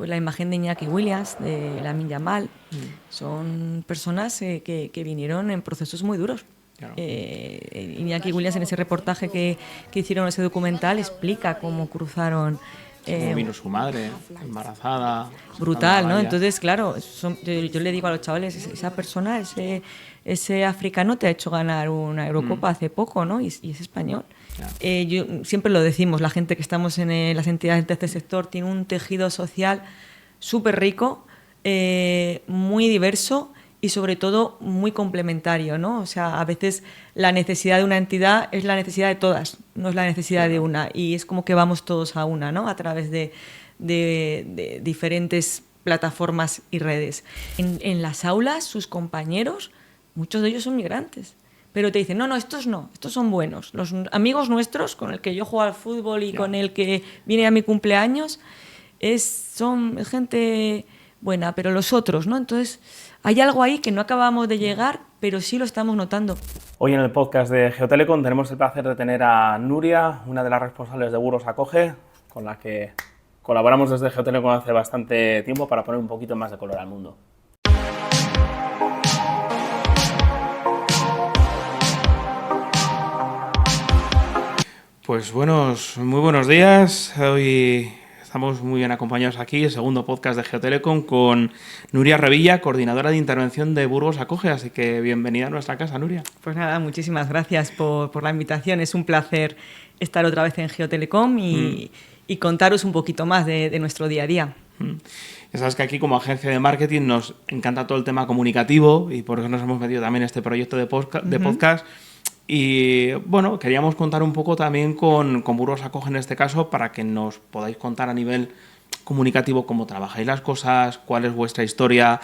pues la imagen de Iñaki Williams, de Lamine Yamal. Son personas que vinieron en procesos muy duros. Claro. Iñaki Williams, en ese reportaje que hicieron, ese documental, explica cómo cruzaron. Cómo vino su madre, embarazada. Brutal, ¿no? Entonces, claro, yo le digo a los chavales, esa persona, ese africano te ha hecho ganar una Eurocopa hace poco, ¿no? Y es español. Yo, siempre lo decimos, la gente que estamos en las entidades de este sector tiene un tejido social súper rico, muy diverso y sobre todo muy complementario, ¿no? O sea, a veces la necesidad de una entidad es la necesidad de todas, no es la necesidad de una, y es como que vamos todos a una, ¿no? A través de diferentes plataformas y redes. En las aulas, sus compañeros, muchos de ellos son migrantes, pero te dicen, no, estos son buenos. Los amigos nuestros, con el que yo juego al fútbol y con el que viene a mi cumpleaños, son gente buena, pero los otros, ¿no? Entonces, hay algo ahí que no acabamos de llegar, pero sí lo estamos notando. Hoy en el podcast de Geotelecom tenemos el placer de tener a Nuria, una de las responsables de Burgos Acoge, con la que colaboramos desde Geotelecom hace bastante tiempo para poner un poquito más de color al mundo. Pues muy buenos días. Hoy estamos muy bien acompañados aquí, el segundo podcast de Geotelecom, con Nuria Revilla, coordinadora de intervención de Burgos Acoge. Así que bienvenida a nuestra casa, Nuria. Pues nada, muchísimas gracias por la invitación. Es un placer estar otra vez en Geotelecom y contaros un poquito más de nuestro día a día. Ya sabes que aquí, como agencia de marketing, nos encanta todo el tema comunicativo y por eso nos hemos metido también en este proyecto de podcast. Y bueno, queríamos contar un poco también con Burgos Acoge en este caso, para que nos podáis contar a nivel comunicativo cómo trabajáis las cosas, cuál es vuestra historia,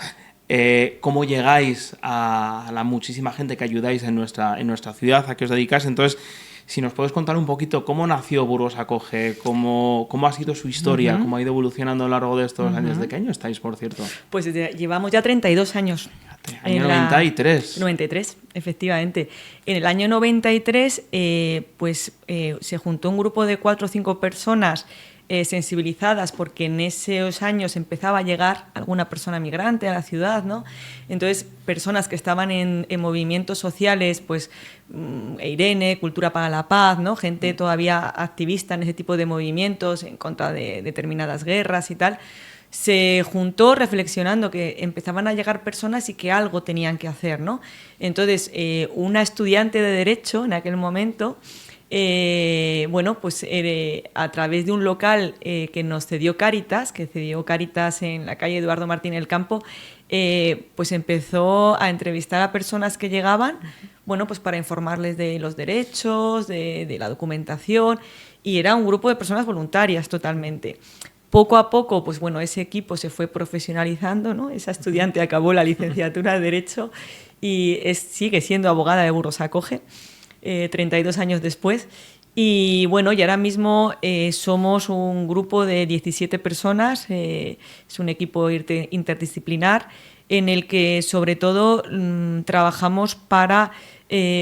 cómo llegáis a la muchísima gente que ayudáis en nuestra ciudad, a qué os dedicáis. Entonces, si nos puedes contar un poquito cómo nació Burgos Acoge, cómo ha sido su historia, cómo ha ido evolucionando a lo largo de estos años. ¿De qué año estáis, por cierto? Pues llevamos ya 32 años. Año 93. 93, efectivamente. En el año 93 se juntó un grupo de 4 o 5 personas sensibilizadas, porque en esos años empezaba a llegar alguna persona migrante a la ciudad, ¿no? Entonces, personas que estaban en movimientos sociales, pues Irene, Cultura para la Paz, ¿no? Gente todavía activista en ese tipo de movimientos en contra de determinadas guerras y tal, se juntó reflexionando que empezaban a llegar personas y que algo tenían que hacer, ¿no? Entonces, una estudiante de Derecho en aquel momento, a través de un local que nos cedió Cáritas, en la calle Eduardo Martín el Campo, pues empezó a entrevistar a personas que llegaban, pues para informarles de los derechos, de la documentación, y era un grupo de personas voluntarias totalmente. Poco a poco, ese equipo se fue profesionalizando, ¿no? Esa estudiante acabó la licenciatura de Derecho y sigue siendo abogada de Burgos Acoge, 32 años después. Y ahora mismo somos un grupo de 17 personas, es un equipo interdisciplinar en el que sobre todo trabajamos para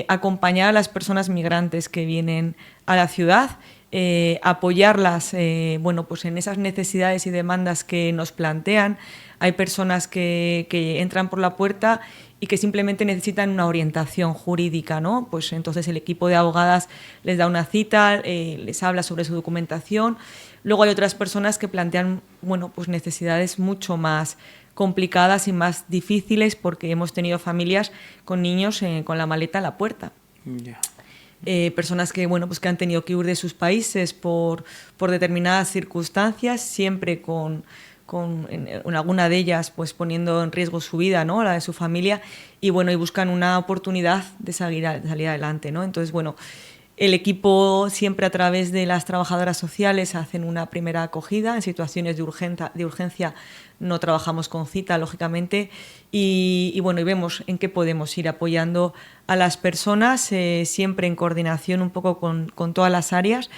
acompañar a las personas migrantes que vienen a la ciudad, apoyarlas en esas necesidades y demandas que nos plantean. Hay personas que entran por la puerta y que simplemente necesitan una orientación jurídica, ¿no? Pues entonces el equipo de abogadas les da una cita, les habla sobre su documentación. Luego hay otras personas que plantean necesidades mucho más complicadas y más difíciles, porque hemos tenido familias con niños con la maleta en la puerta. Yeah. Personas que que han tenido que huir de sus países por determinadas circunstancias, siempre en alguna de ellas pues poniendo en riesgo su vida, ¿no? La de su familia, y buscan una oportunidad de salir adelante, ¿no? Entonces, el equipo siempre, a través de las trabajadoras sociales, hacen una primera acogida en situaciones de urgencia. No trabajamos con cita, lógicamente, y vemos en qué podemos ir apoyando a las personas, siempre en coordinación un poco con todas las áreas,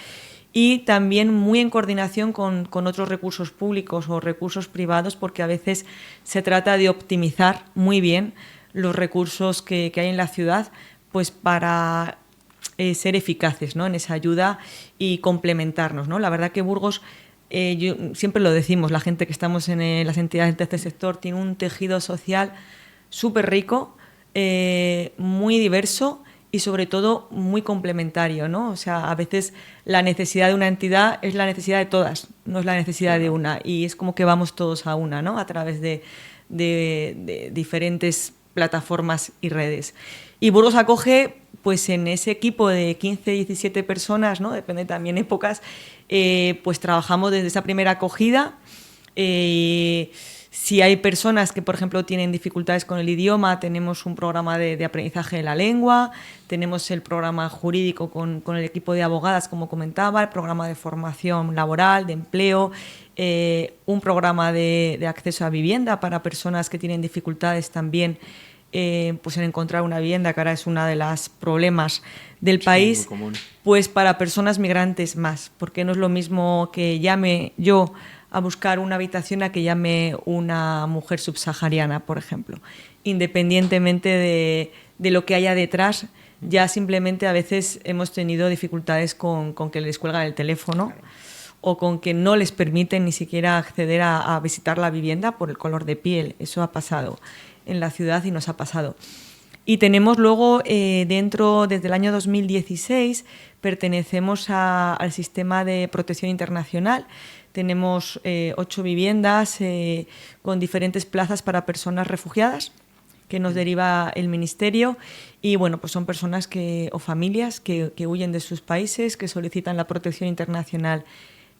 y también muy en coordinación con otros recursos públicos o recursos privados, porque a veces se trata de optimizar muy bien los recursos que hay en la ciudad, pues para ser eficaces, ¿no? En esa ayuda y complementarnos, ¿no? La verdad que Burgos siempre lo decimos, la gente que estamos en las entidades de este sector tiene un tejido social súper rico, muy diverso y sobre todo muy complementario, ¿no? O sea, a veces la necesidad de una entidad es la necesidad de todas, no es la necesidad de una, y es como que vamos todos a una, ¿no? A través de diferentes plataformas y redes. Y Burgos acoge, pues en ese equipo de 15, 17 personas, ¿no? Depende también épocas, pues trabajamos desde esa primera acogida. Si hay personas que, por ejemplo, tienen dificultades con el idioma, tenemos un programa de aprendizaje de la lengua, tenemos el programa jurídico con el equipo de abogadas, como comentaba, el programa de formación laboral, de empleo, un programa de acceso a vivienda para personas que tienen dificultades también pues en encontrar una vivienda, que ahora es uno de los problemas del país, muy común. pues para personas migrantes más, porque no es lo mismo que llame yo a buscar una habitación a que llame una mujer subsahariana, por ejemplo. Independientemente de lo que haya detrás, ya simplemente a veces hemos tenido dificultades con que les cuelgan el teléfono, claro, o con que no les permiten ni siquiera acceder a visitar la vivienda por el color de piel. Eso ha pasado en la ciudad y nos ha pasado. Y tenemos luego desde el año 2016, pertenecemos al sistema de protección internacional. Tenemos 8 viviendas con diferentes plazas para personas refugiadas que nos deriva el Ministerio, y bueno, pues son personas o familias que huyen de sus países, que solicitan la protección internacional,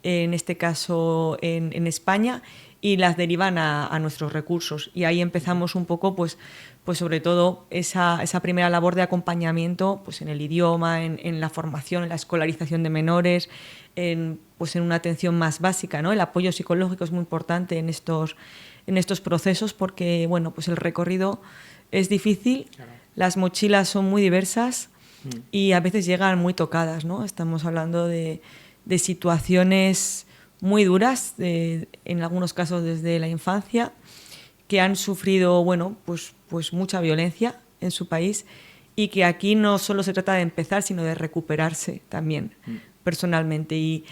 en este caso en España, y las derivan a nuestros recursos. Y ahí empezamos un poco, pues sobre todo esa primera labor de acompañamiento, pues en el idioma, en la formación, en la escolarización de menores, pues en una atención más básica, ¿no? El apoyo psicológico es muy importante en estos procesos, porque bueno, pues el recorrido es difícil, claro, las mochilas son muy diversas y a veces llegan muy tocadas, ¿no? Estamos hablando de situaciones muy duras, en algunos casos desde la infancia, que han sufrido, bueno, pues mucha violencia en su país, y que aquí no solo se trata de empezar, sino de recuperarse también personalmente.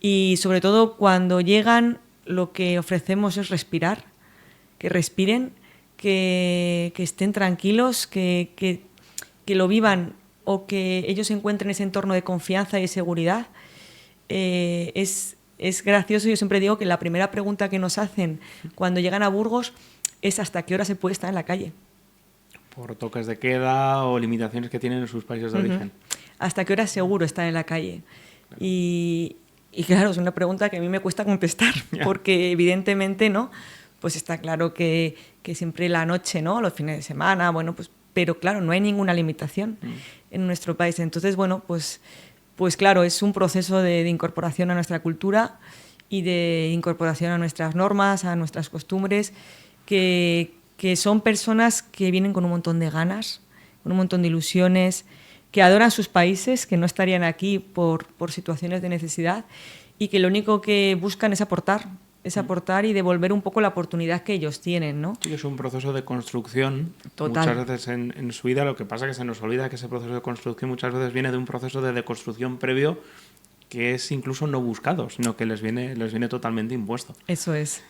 Y sobre todo cuando llegan, lo que ofrecemos es respirar, que respiren, que estén tranquilos, que lo vivan, o que ellos encuentren ese entorno de confianza y de seguridad. Es gracioso. Yo siempre digo que la primera pregunta que nos hacen cuando llegan a Burgos es ¿hasta qué hora se puede estar en la calle? Por toques de queda o limitaciones que tienen en sus países de origen. ¿Hasta qué hora es seguro estar en la calle? Claro. Y claro, es una pregunta que a mí me cuesta contestar, porque evidentemente, ¿no? Pues está claro que siempre la noche, ¿no? Los fines de semana, bueno, pero claro, no hay ninguna limitación en nuestro país. Entonces, bueno, pues claro, es un proceso de incorporación a nuestra cultura y de incorporación a nuestras normas, a nuestras costumbres, que son personas que vienen con un montón de ganas, con un montón de ilusiones, que adoran sus países, que no estarían aquí por situaciones de necesidad, y que lo único que buscan es aportar y devolver un poco la oportunidad que ellos tienen, ¿no? Sí, es un proceso de construcción. Total. Muchas veces en su vida, lo que pasa es que se nos olvida que ese proceso de construcción muchas veces viene de un proceso de deconstrucción previo, que es incluso no buscado, sino que les viene totalmente impuesto. Eso es.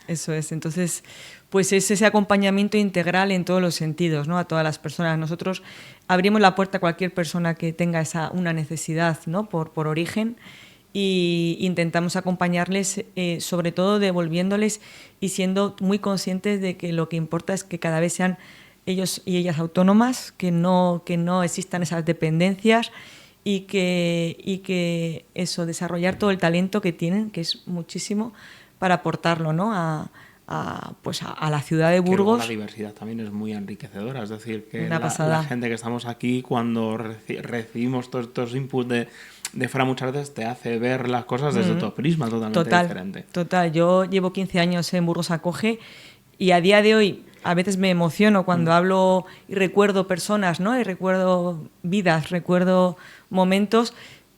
Entonces, pues es ese acompañamiento integral en todos los sentidos, ¿no? A todas las personas. Nosotros abrimos la puerta a cualquier persona que tenga una necesidad, ¿no? por origen, y intentamos acompañarles, sobre todo devolviéndoles y siendo muy conscientes de que lo que importa es que cada vez sean ellos y ellas autónomas, que no existan esas dependencias, y que eso, desarrollar todo el talento que tienen, que es muchísimo, para aportarlo, ¿no? a la ciudad de Burgos. La diversidad también es muy enriquecedora, es decir, que la gente que estamos aquí, cuando recibimos todos estos inputs de fuera, muchas veces te hace ver las cosas desde tu prisma totalmente diferente. Total, yo llevo 15 años en Burgos Acoge, y a día de hoy a veces me emociono cuando hablo y recuerdo personas, ¿no? Y recuerdo vidas, recuerdo momentos,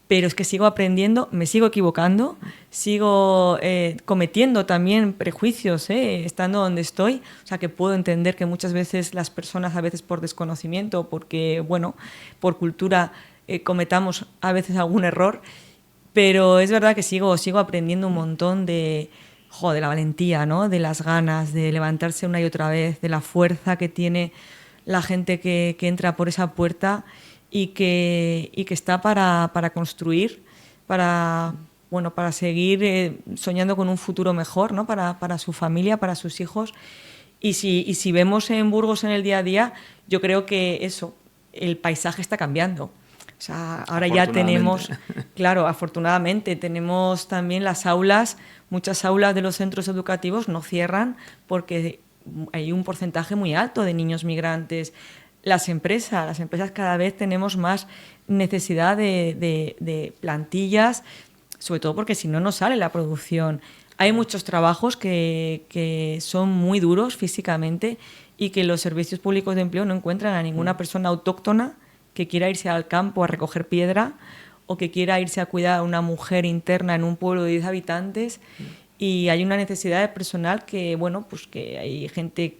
pero es que sigo aprendiendo, me sigo equivocando, sigo cometiendo también prejuicios, estando donde estoy. O sea, que puedo entender que muchas veces las personas, a veces por desconocimiento, porque, bueno, por cultura, cometamos a veces algún error, Pero es verdad que sigo aprendiendo un montón de la valentía, ¿no? De las ganas, de levantarse una y otra vez, de la fuerza que tiene la gente que entra por esa puerta y que está para construir, para seguir soñando con un futuro mejor, ¿no? Para su familia, para sus hijos. Y si vemos en Burgos en el día a día, yo creo que el paisaje está cambiando. O sea, ahora ya tenemos, claro, afortunadamente, tenemos también las aulas, muchas aulas de los centros educativos no cierran porque hay un porcentaje muy alto de niños migrantes. Las empresas cada vez tenemos más necesidad de plantillas, sobre todo porque si no, no sale la producción. Hay muchos trabajos que son muy duros físicamente y que los servicios públicos de empleo no encuentran a ninguna persona autóctona que quiera irse al campo a recoger piedra o que quiera irse a cuidar a una mujer interna en un pueblo de 10 habitantes. Y hay una necesidad de personal que, pues que hay gente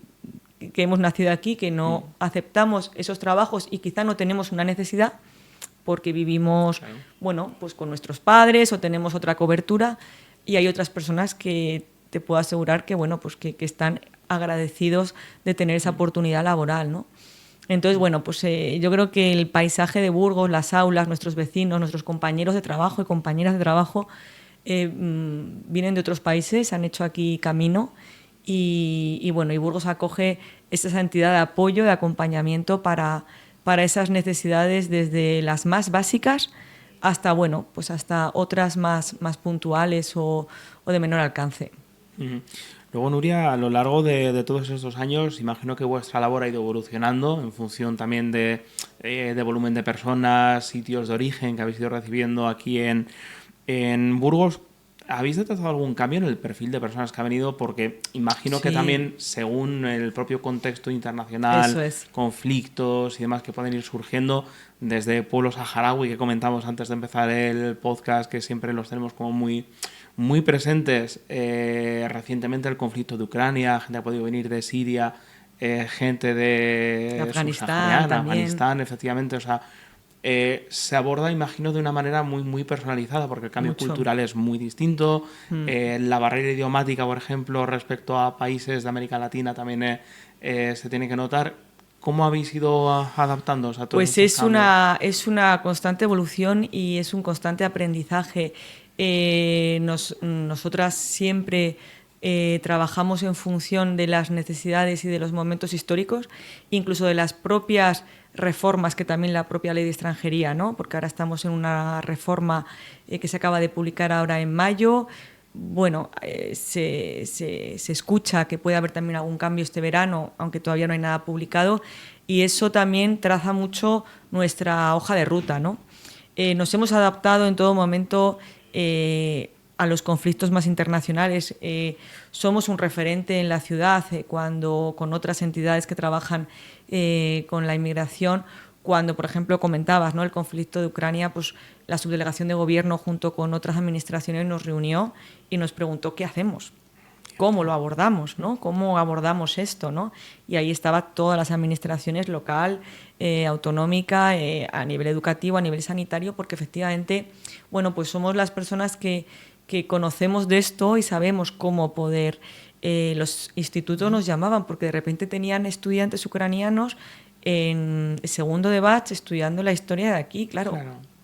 que hemos nacido aquí que no aceptamos esos trabajos y quizá no tenemos una necesidad porque vivimos, pues con nuestros padres o tenemos otra cobertura, y hay otras personas que te puedo asegurar que, pues que están agradecidos de tener esa oportunidad laboral, ¿no? Entonces, pues yo creo que el paisaje de Burgos, las aulas, nuestros vecinos, nuestros compañeros de trabajo y compañeras de trabajo vienen de otros países, han hecho aquí camino y Burgos acoge esa entidad de apoyo, de acompañamiento para esas necesidades desde las más básicas hasta, pues hasta otras más puntuales o de menor alcance. Uh-huh. Luego, Nuria, a lo largo de todos estos años, imagino que vuestra labor ha ido evolucionando en función también de volumen de personas, sitios de origen que habéis ido recibiendo aquí en Burgos. ¿Habéis detectado algún cambio en el perfil de personas que ha venido? Porque imagino que también, según el propio contexto internacional, conflictos y demás que pueden ir surgiendo, desde pueblos saharaui que comentamos antes de empezar el podcast, que siempre los tenemos como muy presentes, recientemente el conflicto de Ucrania, gente ha podido venir de Siria, gente de Afganistán, efectivamente, o sea, se aborda, imagino, de una manera muy personalizada, porque el cambio cultural es muy distinto. La barrera idiomática, por ejemplo, respecto a países de América Latina también se tiene que notar. ¿Cómo habéis ido adaptándoos a todo esto? Pues es una constante evolución y es un constante aprendizaje. Nosotras siempre trabajamos en función de las necesidades y de los momentos históricos, incluso de las propias reformas que también la propia ley de extranjería, ¿no? Porque ahora estamos en una reforma que se acaba de publicar ahora en mayo. Se escucha que puede haber también algún cambio este verano, aunque todavía no hay nada publicado, y eso también traza mucho nuestra hoja de ruta, ¿no? Nos hemos adaptado en todo momento a los conflictos más internacionales. Somos un referente en la ciudad cuando con otras entidades que trabajan con la inmigración. Cuando, por ejemplo, comentabas, ¿no?, el conflicto de Ucrania, pues la subdelegación de gobierno junto con otras administraciones nos reunió y nos preguntó qué hacemos, cómo lo abordamos, ¿no? Cómo abordamos esto, ¿no? Y ahí estaban todas las administraciones local, autonómica, a nivel educativo, a nivel sanitario, porque efectivamente, pues somos las personas que conocemos de esto y sabemos cómo poder. Los institutos nos llamaban porque de repente tenían estudiantes ucranianos en segundo de batch estudiando la historia de aquí, claro.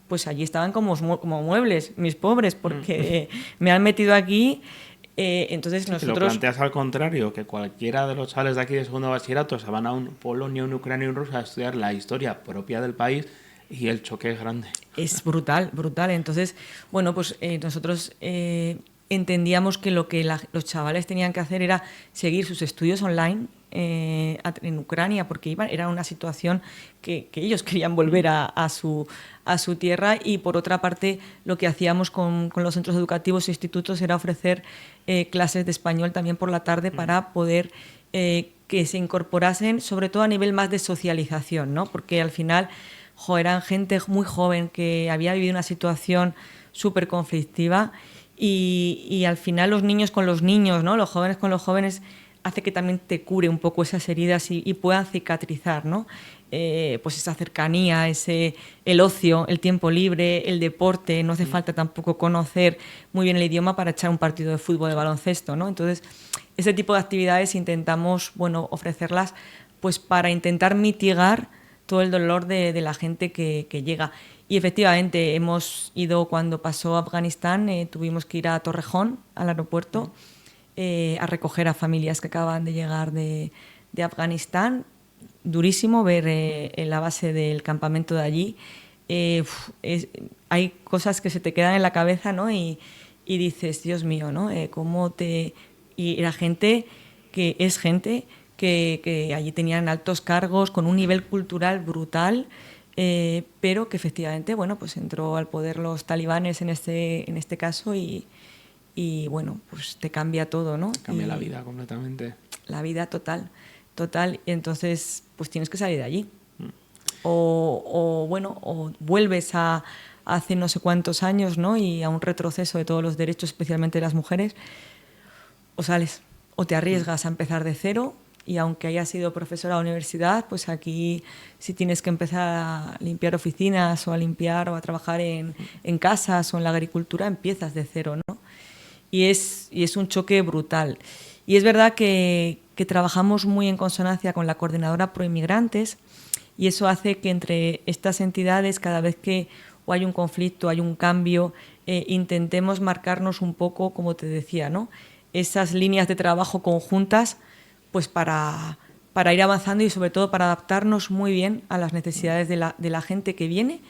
Pues allí estaban como muebles, mis pobres, porque me han metido aquí. Entonces nosotros... Lo planteas al contrario, que cualquiera de los chavales de aquí de segundo bachillerato se van a un Polonia, un Ucrania y un Rusia a estudiar la historia propia del país y el choque es grande. Es brutal. Entonces, pues nosotros entendíamos que lo que los chavales tenían que hacer era seguir sus estudios online en Ucrania, porque era una situación que ellos querían volver a su tierra, y por otra parte lo que hacíamos con los centros educativos e institutos era ofrecer clases de español también por la tarde para poder que se incorporasen, sobre todo a nivel más de socialización, ¿no? Porque al final eran gente muy joven que había vivido una situación súper conflictiva y al final los niños con los niños, ¿no?, los jóvenes con los jóvenes, hace que también te cure un poco esas heridas y puedan cicatrizar, ¿no? Pues esa cercanía, el ocio, el tiempo libre, el deporte. No hace falta tampoco conocer muy bien el idioma para echar un partido de fútbol, de baloncesto, ¿no? Entonces, ese tipo de actividades intentamos, bueno, ofrecerlas pues para intentar mitigar todo el dolor de la gente que llega. Y efectivamente hemos ido, cuando pasó Afganistán, tuvimos que ir a Torrejón, al aeropuerto, a recoger a familias que acaban de llegar de Afganistán. Durísimo ver en la base del campamento de allí. Hay cosas que se te quedan en la cabeza, ¿no? Y dices, Dios mío, ¿no? Y la gente que es gente que allí tenían altos cargos, con un nivel cultural brutal, pero que efectivamente, bueno, pues entró al poder los talibanes en este caso y bueno, pues te cambia todo, ¿no? Cambia la vida completamente. La vida total. Y entonces pues tienes que salir de allí. O vuelves a hace no sé cuántos años, ¿no? Y a un retroceso de todos los derechos, especialmente de las mujeres, o sales, o te arriesgas a empezar de cero. Y aunque hayas sido profesora de universidad, pues aquí si tienes que empezar a limpiar oficinas o a limpiar o a trabajar en casas o en la agricultura, empiezas de cero, ¿no? Y es un choque brutal. Y es verdad que trabajamos muy en consonancia con la Coordinadora Pro Inmigrantes, y eso hace que entre estas entidades, cada vez que o hay un conflicto, hay un cambio, intentemos marcarnos un poco, como te decía, ¿no? Esas líneas de trabajo conjuntas, pues para ir avanzando y sobre todo para adaptarnos muy bien a las necesidades de la gente que viene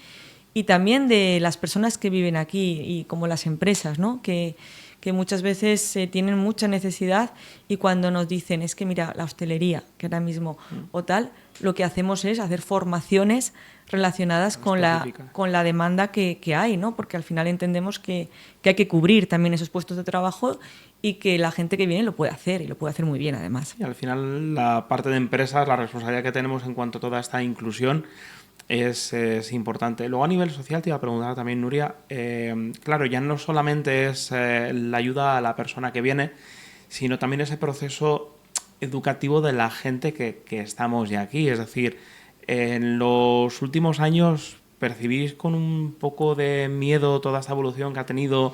y también de las personas que viven aquí, y como las empresas, ¿no? Que muchas veces tienen mucha necesidad, y cuando nos dicen, es que mira, la hostelería, que ahora mismo o tal, lo que hacemos es hacer formaciones relacionadas con la demanda que hay, ¿no? Porque al final entendemos que hay que cubrir también esos puestos de trabajo y que la gente que viene lo puede hacer, y lo puede hacer muy bien además. Y al final la parte de empresas, la responsabilidad que tenemos en cuanto a toda esta inclusión es importante. Luego a nivel social te iba a preguntar también, Nuria, claro, ya no solamente es la ayuda a la persona que viene, sino también ese proceso educativo de la gente que estamos ya aquí. Es decir, en los últimos años, ¿percibís con un poco de miedo toda esta evolución que ha tenido?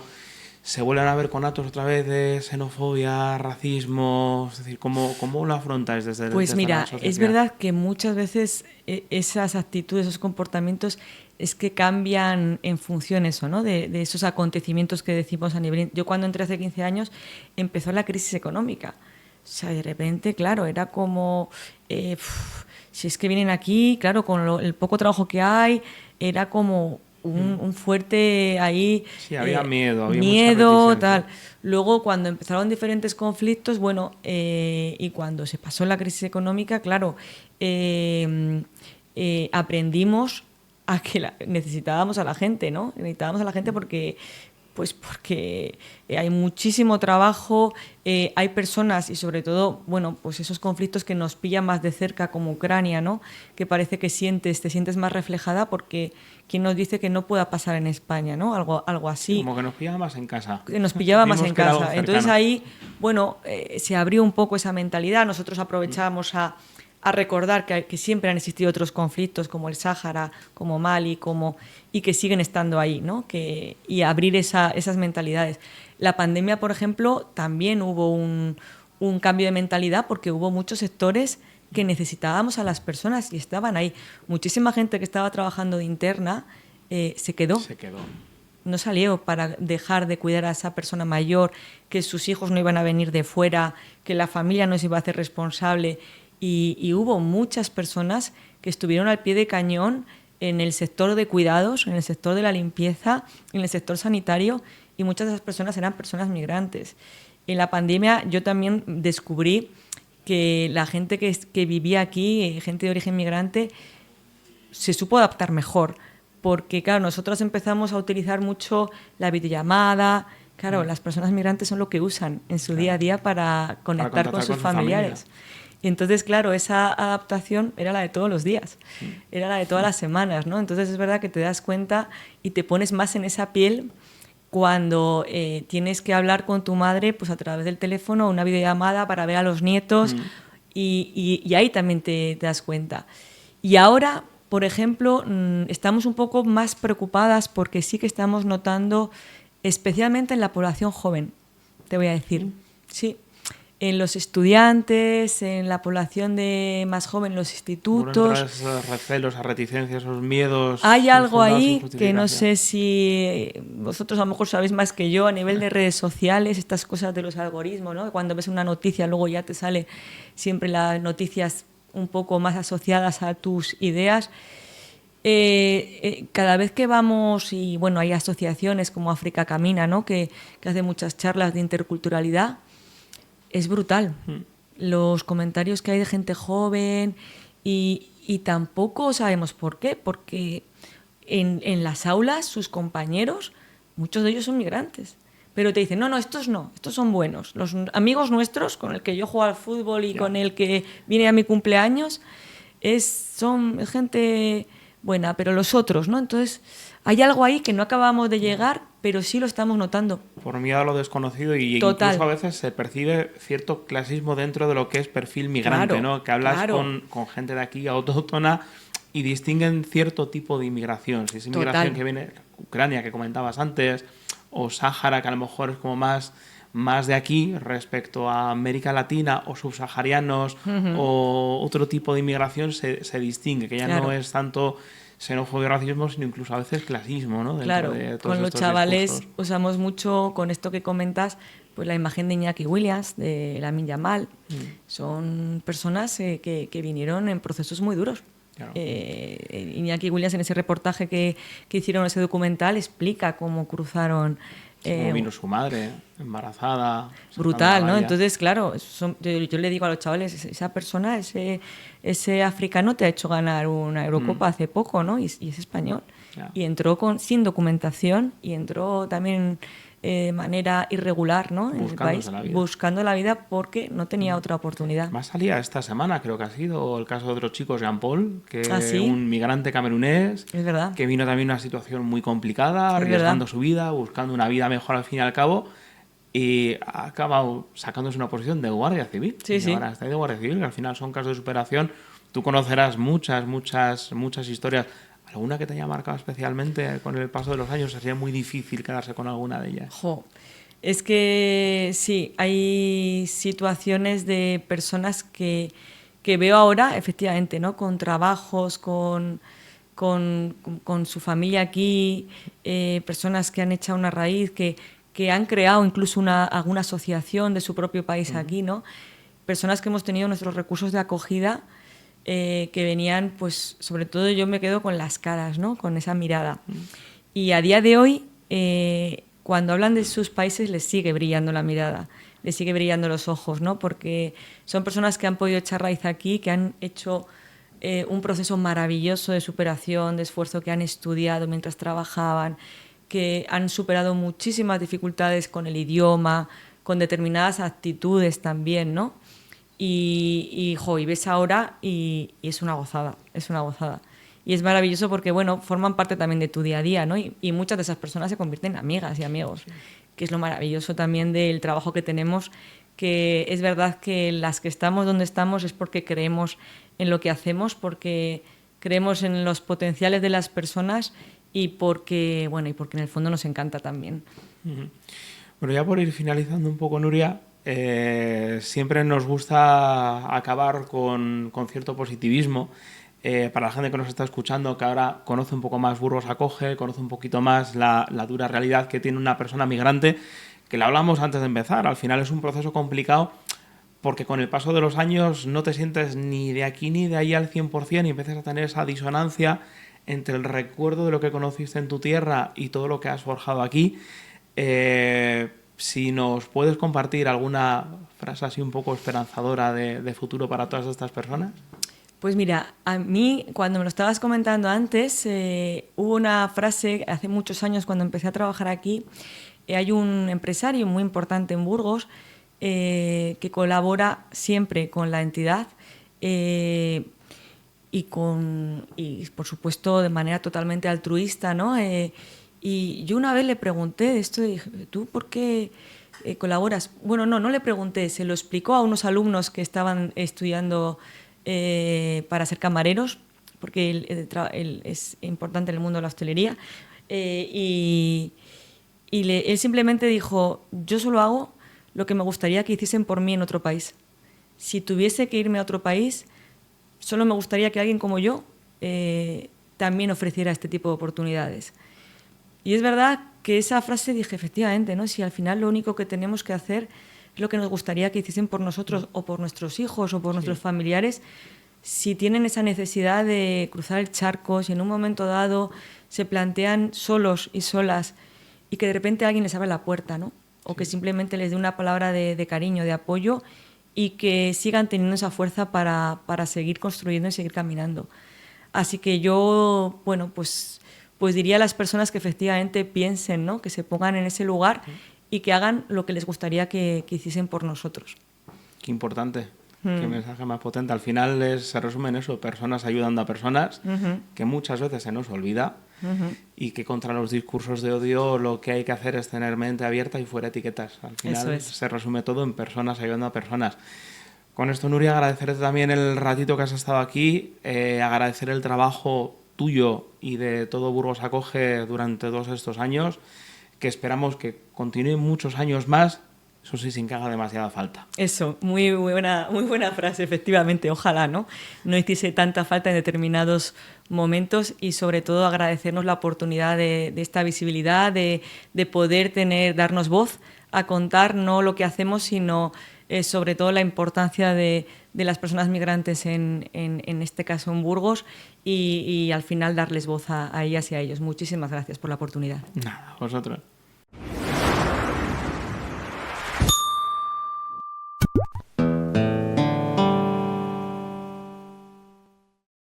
¿Se vuelven a ver conatos otra vez de xenofobia, racismo? Es decir, ¿cómo lo afrontáis desde Pues mira, la asociación? es verdad que muchas veces esas actitudes, esos comportamientos es que cambian en función eso, ¿no? de esos acontecimientos que decimos a nivel... Yo cuando entré hace 15 años empezó la crisis económica. O sea, de repente, claro, era como... si es que vienen aquí, claro, con el poco trabajo que hay, era como... Un fuerte ahí... Sí, había miedo. Había miedo, tal. Luego, cuando empezaron diferentes conflictos, bueno, y cuando se pasó la crisis económica, claro, aprendimos a que necesitábamos a la gente, ¿no? Necesitábamos a la gente porque hay muchísimo trabajo, hay personas y sobre todo, bueno, pues esos conflictos que nos pillan más de cerca, como Ucrania, ¿no? Que parece que te sientes más reflejada, porque ¿quién nos dice que no pueda pasar en España, ¿no? Algo así. Como que nos pillaba más en casa. Que nos pillaba más en casa. Entonces ahí, bueno, se abrió un poco esa mentalidad. Nosotros aprovechábamos a recordar que siempre han existido otros conflictos, como el Sáhara, como Mali, y que siguen estando ahí, ¿no? Y abrir esas mentalidades. La pandemia, por ejemplo, también hubo un cambio de mentalidad, porque hubo muchos sectores que necesitábamos a las personas y estaban ahí. Muchísima gente que estaba trabajando de interna se quedó. No salió para dejar de cuidar a esa persona mayor, que sus hijos no iban a venir de fuera, que la familia no se iba a hacer responsable. Y hubo muchas personas que estuvieron al pie de cañón en el sector de cuidados, en el sector de la limpieza, en el sector sanitario, y muchas de esas personas eran personas migrantes. En la pandemia yo también descubrí que la gente que vivía aquí, gente de origen migrante, se supo adaptar mejor, porque claro, nosotros empezamos a utilizar mucho la videollamada. Claro, las personas migrantes son lo que usan en su día a día para conectar con sus familiares. Y entonces, claro, esa adaptación era la de todos los días, era la de todas las semanas, ¿no? Entonces es verdad que te das cuenta y te pones más en esa piel cuando tienes que hablar con tu madre pues a través del teléfono, una videollamada para ver a los nietos, y ahí también te das cuenta. Y ahora, por ejemplo, estamos un poco más preocupadas porque sí que estamos notando, especialmente en la población joven, te voy a decir, sí, en los estudiantes, en la población más joven, los institutos. Esos recelos, esas reticencias, esos miedos. Hay algo ahí que no sé si vosotros a lo mejor sabéis más que yo a nivel de redes sociales, estas cosas de los algoritmos, ¿no? Cuando ves una noticia luego ya te sale siempre las noticias un poco más asociadas a tus ideas. Cada vez que vamos, y bueno, hay asociaciones como África Camina, ¿no? que hace muchas charlas de interculturalidad, es brutal. Los comentarios que hay de gente joven y tampoco sabemos por qué, porque en las aulas sus compañeros, muchos de ellos son migrantes, pero te dicen, no, estos no, estos son buenos. Los amigos nuestros, con el que yo juego al fútbol y con el que viene a mi cumpleaños, son gente buena, pero los otros, ¿no? Entonces, hay algo ahí que no acabamos de llegar, pero sí lo estamos notando. Por miedo a lo desconocido y Total. incluso a veces se percibe cierto clasismo dentro de lo que es perfil migrante, Claro, ¿no? Que hablas claro. con gente de aquí autóctona y distinguen cierto tipo de inmigración. Si es inmigración Total. que viene de Ucrania, que comentabas antes, o Sáhara, que a lo mejor es como más de aquí respecto a América Latina o subsaharianos o otro tipo de inmigración se distingue, que ya no es tanto xenofobia y racismo, sino incluso a veces clasismo, ¿no? Claro, de todos con los estos chavales discursos. usamos mucho, con esto que comentas, pues la imagen de Iñaki Williams, de Lamine Yamal. Son personas que vinieron en procesos muy duros. Claro. Iñaki Williams, en ese reportaje que hicieron, ese documental, explica cómo cruzaron. Como vino su madre, embarazada. Brutal, ¿no? Entonces, claro, yo le digo a los chavales, esa persona, ese africano te ha hecho ganar una Eurocopa hace poco, ¿no? Y es español. Yeah. Y entró sin documentación y entró también de manera irregular, ¿no? En el país, buscando la vida porque no tenía otra oportunidad. Más salía esta semana, creo que ha sido el caso de otro chico, Jean-Paul, que ¿Sí? un migrante camerunés, es verdad, que vino también en una situación muy complicada, arriesgando su vida, buscando una vida mejor al fin y al cabo, y ha acabado sacándose una posición de guardia civil. Sí, y ahora está ahí de guardia civil, que al final son casos de superación. Tú conocerás muchas historias. ¿Alguna que te haya marcado especialmente con el paso de los años? Sería muy difícil quedarse con alguna de ellas. Es que sí, hay situaciones de personas que veo ahora, efectivamente, ¿no? Con trabajos, con su familia aquí, personas que han echado una raíz, que han creado incluso alguna asociación de su propio país aquí, ¿no? Personas que hemos tenido nuestros recursos de acogida, que venían, pues sobre todo yo me quedo con las caras, ¿no? Con esa mirada. Y a día de hoy, cuando hablan de sus países, les sigue brillando la mirada, les sigue brillando los ojos, ¿no? Porque son personas que han podido echar raíz aquí, que han hecho un proceso maravilloso de superación, de esfuerzo, que han estudiado mientras trabajaban, que han superado muchísimas dificultades con el idioma, con determinadas actitudes también, ¿no? Y ves ahora y es una gozada, es una gozada. Y es maravilloso porque, bueno, forman parte también de tu día a día, ¿no? Y muchas de esas personas se convierten en amigas y amigos, que es lo maravilloso también del trabajo que tenemos, que es verdad que las que estamos donde estamos es porque creemos en lo que hacemos, porque creemos en los potenciales de las personas y porque en el fondo nos encanta también. Bueno, ya por ir finalizando un poco, Nuria, siempre nos gusta acabar con cierto positivismo. Para la gente que nos está escuchando, que ahora conoce un poco más Burgos Acoge, conoce un poquito más la dura realidad que tiene una persona migrante, que la hablamos antes de empezar. Al final es un proceso complicado porque con el paso de los años no te sientes ni de aquí ni de ahí al 100% y empiezas a tener esa disonancia entre el recuerdo de lo que conociste en tu tierra y todo lo que has forjado aquí. Si nos puedes compartir alguna frase así un poco esperanzadora de futuro para todas estas personas. Pues mira, a mí, cuando me lo estabas comentando antes, hubo una frase, hace muchos años cuando empecé a trabajar aquí, hay un empresario muy importante en Burgos que colabora siempre con la entidad y por supuesto de manera totalmente altruista, ¿no? Y yo una vez le pregunté esto y dije, ¿tú por qué colaboras? Bueno, no le pregunté, se lo explicó a unos alumnos que estaban estudiando para ser camareros, porque él es importante en el mundo de la hostelería, él simplemente dijo, yo solo hago lo que me gustaría que hiciesen por mí en otro país. Si tuviese que irme a otro país, solo me gustaría que alguien como yo también ofreciera este tipo de oportunidades. Y es verdad que esa frase dije, efectivamente, ¿no? Si al final lo único que tenemos que hacer es lo que nos gustaría que hiciesen por nosotros o por nuestros hijos o por nuestros familiares, si tienen esa necesidad de cruzar el charco, si en un momento dado se plantean solos y solas y que de repente alguien les abre la puerta, ¿no? O que simplemente les dé una palabra de cariño, de apoyo y que sigan teniendo esa fuerza para seguir construyendo y seguir caminando. Así que yo, bueno, pues diría a las personas que efectivamente piensen, ¿no? Que se pongan en ese lugar y que hagan lo que les gustaría que hiciesen por nosotros. Qué importante, qué mensaje más potente. Al final se resume en eso, personas ayudando a personas, que muchas veces se nos olvida y que contra los discursos de odio lo que hay que hacer es tener mente abierta y fuera etiquetas. Al final se resume todo en personas ayudando a personas. Con esto, Nuria, agradecerte también el ratito que has estado aquí, agradecer el trabajo tuyo y de todo Burgos Acoge durante todos estos años, que esperamos que continúen muchos años más, eso sí, sin que haga demasiada falta. Eso, muy buena frase, efectivamente, ojalá no hiciese tanta falta en determinados momentos y sobre todo agradecernos la oportunidad de esta visibilidad, de poder darnos voz a contar no lo que hacemos, sino sobre todo la importancia de las personas migrantes en este caso en Burgos y al final darles voz a ellas y a ellos. Muchísimas gracias por la oportunidad. Nada, vosotros.